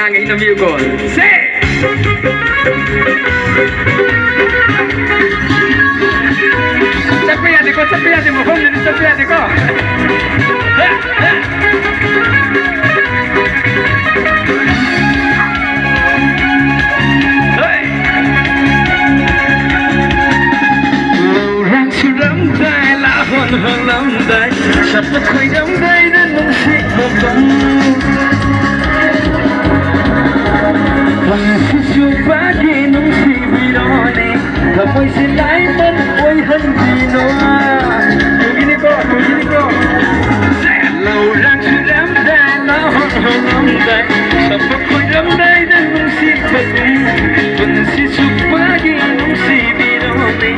ngang interview ko. Say! Sabihan mo, kung nito sabihan ko. Orang suram day, lahon halam day, sabot ko'y damday na nung sikapang. Pagsusupagi nung sibirone, kamoy sila'y man ko'y handino. Tugini ko. Orang suram day, lahon halam day, sabot ko'y damday na nung sikapang. Pagsusupagi nung sibirone,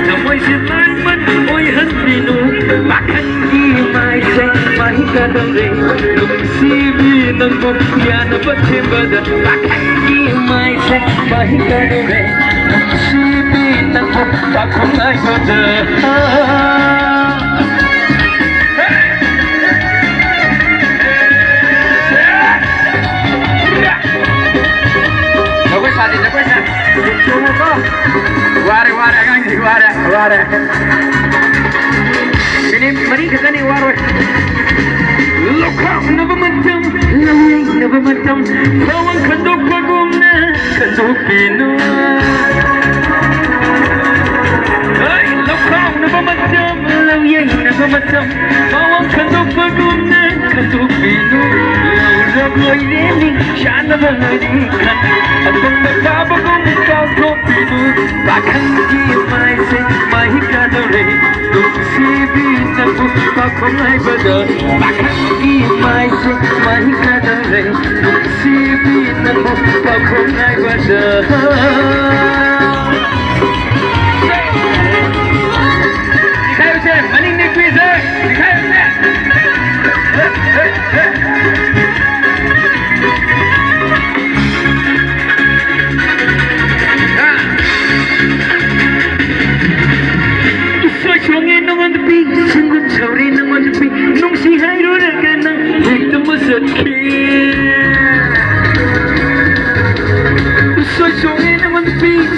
kamoy sila'y man ko'y handino. Bakang di may say, mahikadari, nung sibi ng bukya na patsibada. Bakang di may say, mahikadari, nung sibi ng bukya kong ay bada. Nakwes na. Sumo ko. Ware, agang di ware. Mari ka ni waro. Lokak na bamatam, lawing na bamatam, bawang kandok pagum na kandok pino. Ay, lokak na bamatam, lawing na bamatam, bawang kandok pagum na kandok pino. Laurag ay liling, siya na bangalikan, at kung magpapagong kandok pino, bakang di may say, mahikadore, nung sibi na bukta kong ay bada. Bakang di may say, mahikadore, nung sibi na bukta kong ay bada. Di kayo siya, maning ni Quizzer, di kayo siya. Sorry naman sabi, nung si Jairo na ka nang dito masakit. Sorry naman sabi,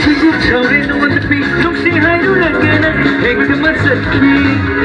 sorry naman sabi, nung si Jairo na ka nang dito masakit.